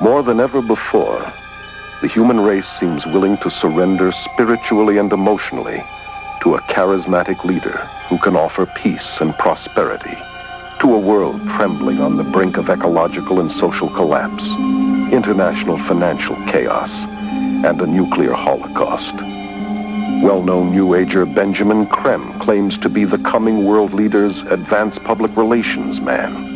More than ever before, the human race seems willing to surrender spiritually and emotionally to a charismatic leader who can offer peace and prosperity to a world trembling on the brink of ecological and social collapse, international financial chaos, and a nuclear holocaust. Well-known New Ager Benjamin Creme claims to be the coming world leader's advanced public relations man.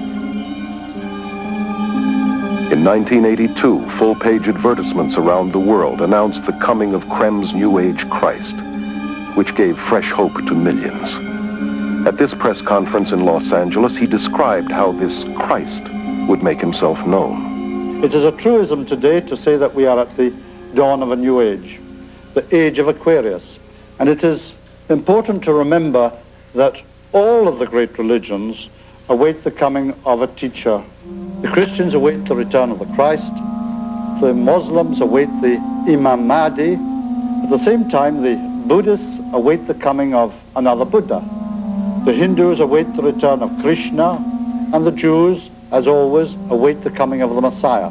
In 1982, full-page advertisements around the world announced the coming of Creme's New Age Christ, which gave fresh hope to millions. At this press conference in Los Angeles, he described how this Christ would make himself known. It is a truism today to say that we are at the dawn of a new age, the age of Aquarius. And it is important to remember that all of the great religions await the coming of a teacher. The Christians await the return of the Christ. The Muslims await the Imam Mahdi. At the same time, the Buddhists await the coming of another Buddha. The Hindus await the return of Krishna, and the Jews, as always, await the coming of the Messiah.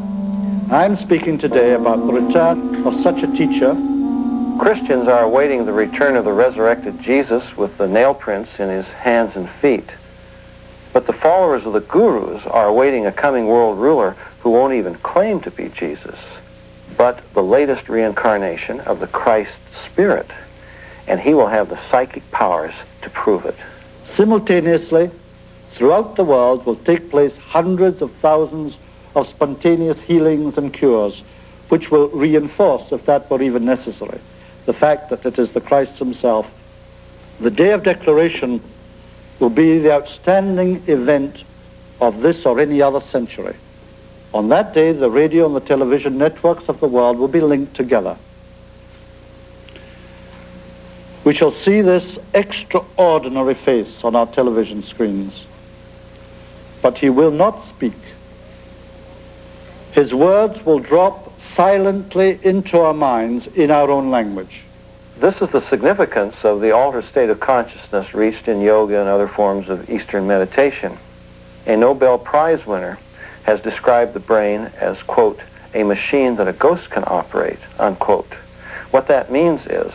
I'm speaking today about the return of such a teacher. Christians are awaiting the return of the resurrected Jesus with the nail prints in his hands and feet. But the followers of the gurus are awaiting a coming world ruler who won't even claim to be Jesus, but the latest reincarnation of the Christ Spirit, and he will have the psychic powers to prove it. Simultaneously, throughout the world will take place hundreds of thousands of spontaneous healings and cures, which will reinforce, if that were even necessary, the fact that it is the Christ himself. The day of declaration will be the outstanding event of this or any other century. On that day, the radio and the television networks of the world will be linked together. We shall see this extraordinary face on our television screens. But he will not speak. His words will drop silently into our minds in our own language. This is the significance of the altered state of consciousness reached in yoga and other forms of Eastern meditation. A Nobel Prize winner has described the brain as, quote, a machine that a ghost can operate, unquote. What that means is,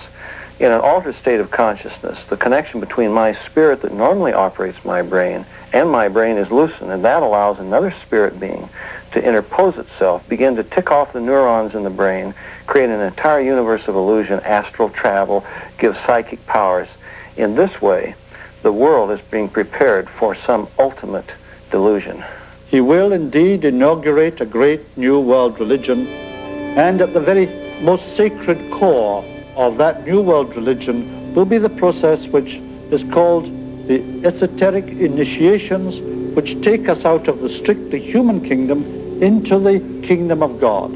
in an altered state of consciousness, the connection between my spirit that normally operates my brain and my brain is loosened, and that allows another spirit being to interpose itself, begin to tick off the neurons in the brain, create an entire universe of illusion, astral travel, give psychic powers. In this way, the world is being prepared for some ultimate delusion. He will indeed inaugurate a great new world religion, and at the very most sacred core of that new world religion will be the process which is called the esoteric initiations, which take us out of the strictly human kingdom into the kingdom of God.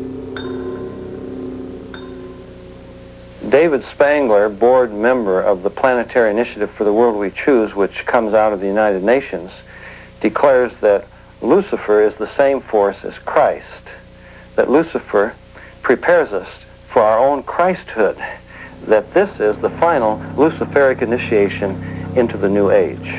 David Spangler, board member of the Planetary Initiative for the World We Choose, which comes out of the United Nations, declares that Lucifer is the same force as Christ, that Lucifer prepares us for our own Christhood, that this is the final Luciferic initiation into the New Age.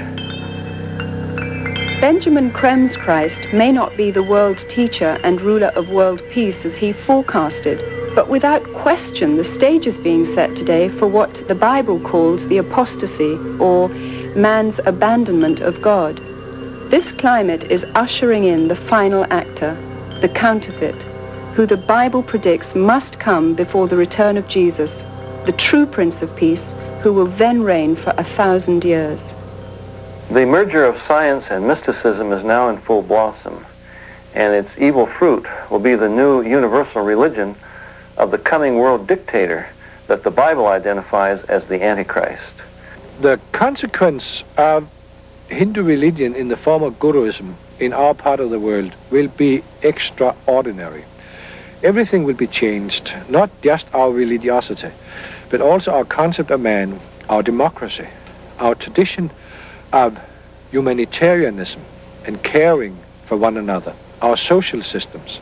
Benjamin Creme's Christ may not be the world teacher and ruler of world peace as he forecasted, but without question the stage is being set today for what the Bible calls the apostasy, or man's abandonment of God. This climate is ushering in the final actor, the counterfeit, who the Bible predicts must come before the return of Jesus, the true Prince of Peace, who will then reign for 1,000 years. The merger of science and mysticism is now in full blossom, and its evil fruit will be the new universal religion of the coming world dictator that the Bible identifies as the Antichrist. The consequence of Hindu religion in the form of Guruism in our part of the world will be extraordinary. Everything will be changed, not just our religiosity, but also our concept of man, our democracy, our tradition of humanitarianism and caring for one another, our social systems.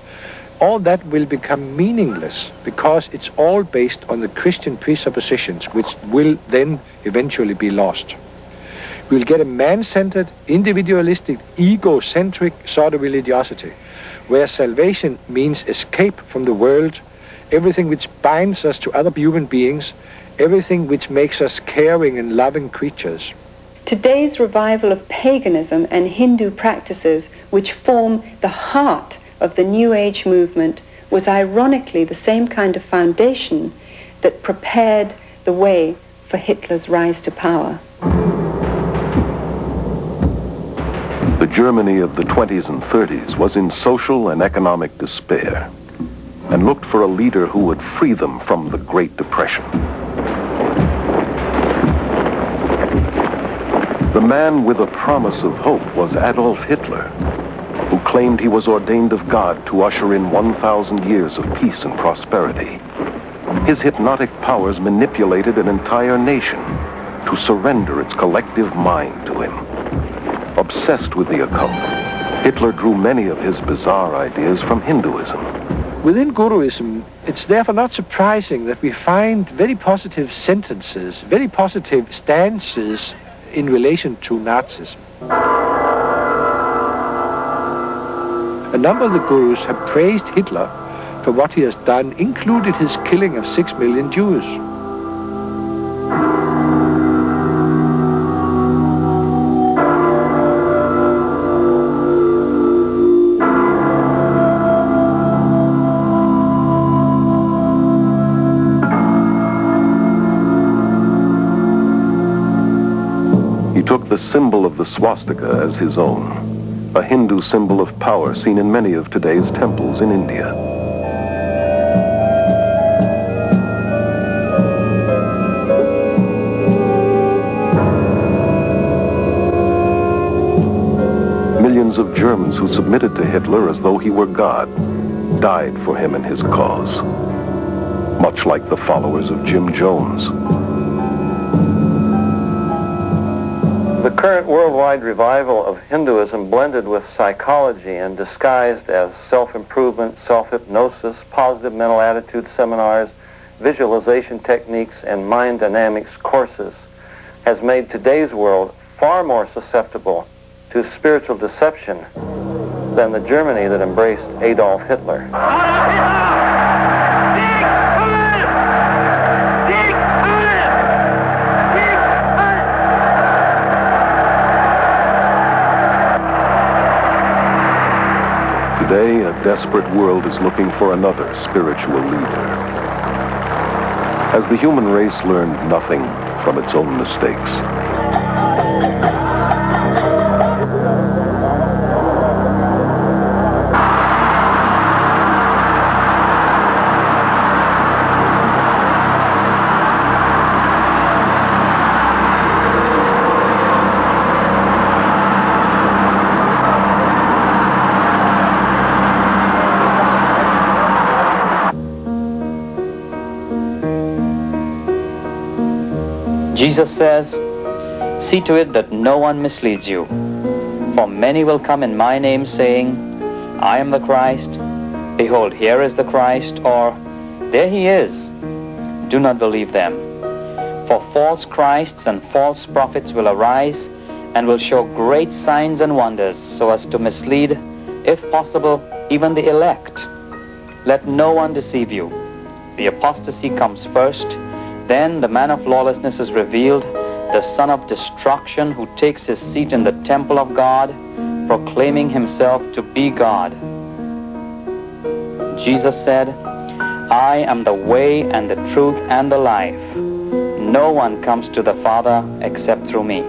All that will become meaningless because it's all based on the Christian presuppositions, which will then eventually be lost. We'll get a man-centered, individualistic, egocentric sort of religiosity, where salvation means escape from the world, everything which binds us to other human beings, everything which makes us caring and loving creatures. Today's revival of paganism and Hindu practices, which form the heart of the New Age movement, was ironically the same kind of foundation that prepared the way for Hitler's rise to power. The Germany of the 20s and 30s was in social and economic despair and looked for a leader who would free them from the Great Depression. The man with a promise of hope was Adolf Hitler, who claimed he was ordained of God to usher in 1,000 years of peace and prosperity. His hypnotic powers manipulated an entire nation to surrender its collective mind to him. Obsessed with the occult, Hitler drew many of his bizarre ideas from Hinduism. Within Guruism, it's therefore not surprising that we find very positive sentences, very positive stances in relation to Nazism. A number of the gurus have praised Hitler for what he has done, including his killing of 6 million Jews. He took the symbol of the swastika as his own, a Hindu symbol of power seen in many of today's temples in India. Millions of Germans who submitted to Hitler as though he were God died for him and his cause, much like the followers of Jim Jones. The current worldwide revival of Hinduism blended with psychology and disguised as self-improvement, self-hypnosis, positive mental attitude seminars, visualization techniques, and mind dynamics courses has made today's world far more susceptible to spiritual deception than the Germany that embraced Adolf Hitler. Today, a desperate world is looking for another spiritual leader. Has the human race learned nothing from its own mistakes? Jesus says, "See to it that no one misleads you. For many will come in my name saying, I am the Christ. Behold, here is the Christ, or there he is. Do not believe them. For false Christs and false prophets will arise and will show great signs and wonders so as to mislead, if possible, even the elect. Let no one deceive you. The apostasy comes first. Then the man of lawlessness is revealed, the son of destruction, who takes his seat in the temple of God, proclaiming himself to be God." Jesus said, "I am the way and the truth and the life. No one comes to the Father except through me."